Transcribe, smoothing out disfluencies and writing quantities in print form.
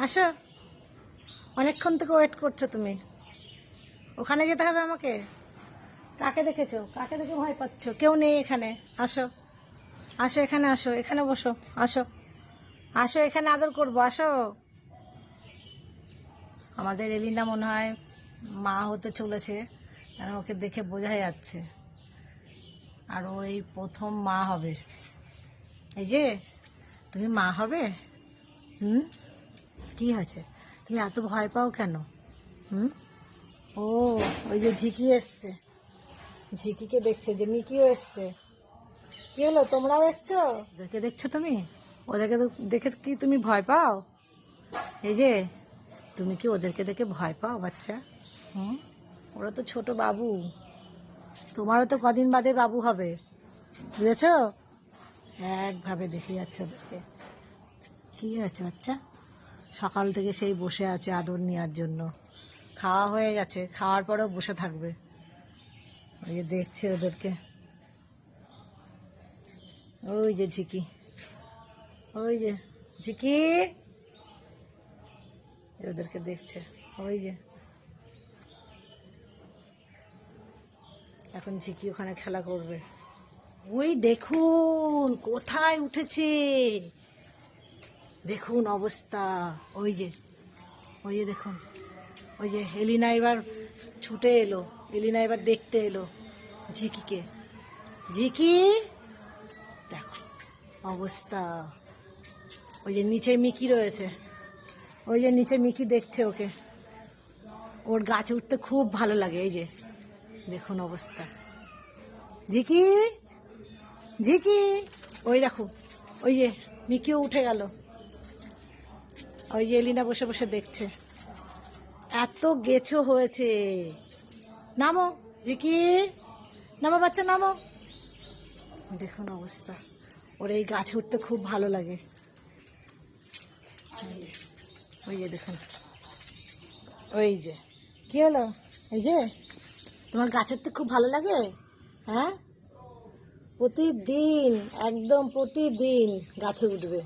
আসো, অনেকক্ষণ থেকে ওয়েট করছো তুমি। ওখানে যেতে হবে আমাকে? কাকে দেখেছো? কাকে দেখে ভয় পাচ্ছ? কেউ নেই এখানে। আসো, আসো এখানে, আসো এখানে বসো। আসো, আসো এখানে আদর করবো। আসো। আমাদের এলিনা মনে হয় মা হতে চলেছে, কারণ ওকে দেখে বোঝা যাচ্ছে। আর ওই প্রথম মা হবে। এই যে তুমি মা হবে। হুম, কি হয়েছে? তুমি এত ভয় পাও কেন? হুম, ও, ওই যে ঝিকি এসছে। ঝিকিকে দেখছো, যে মিকিও এসছে। কি হলো, তোমরাও এসছো? ওদেরকে দেখছো তুমি? ওদেরকে দেখে কি তুমি ভয় পাও? এই যে, তুমি কি ওদেরকে দেখে ভয় পাও বাচ্চা? হুম, ওরা তো ছোট বাবু। তোমারও তো কদিন বাদে বাবু হবে, বুঝেছ? একভাবে দেখে যাচ্ছে ওদেরকে। কি হয়েছে বাচ্চা? সকাল থেকে সেই বসে আছে আদর নেওয়ার জন্য। খাওয়া হয়ে গেছে, খাওয়ার পরেও বসে থাকবে। ওই যে দেখছে ওদেরকে। ওই যে ঝিকি, ওই যে ঝিকি ওদেরকে দেখছে। ওই যে এখন ঝিকি ওখানে খেলা করবে। ওই দেখুন কোথায় উঠেছে, দেখুন অবস্থা। ওই যে, ওই যে দেখুন, ওই যে এলিনা এবার ছুটে এলো। এলিনা এবার দেখতে এলো ঝিকিকে। ঝিকি, দেখো অবস্থা। ওই যে নিচে মিকি রয়েছে, ওই যে নিচে মিকি দেখছে ওকে। ওর গাছে উঠতে খুব ভালো লাগে। এই যে দেখুন অবস্থা। ঝিকি, ঝিকি, ওই দেখো, ওই যে মিকিও উঠে গেল। ওই যে এলিনা বসে বসে দেখছে। এত গেছো হয়েছে। নামো ঝিকি, নামো বাচ্চা, নামো। দেখুন অবস্থা। ওর এই গাছে উঠতে খুব ভালো লাগে। ওই যে দেখুন, ওই যে কি হলো? এই যে তোমার গাছের তো খুব ভালো লাগে। হ্যাঁ, প্রতিদিন, একদম প্রতিদিন গাছে উঠবে।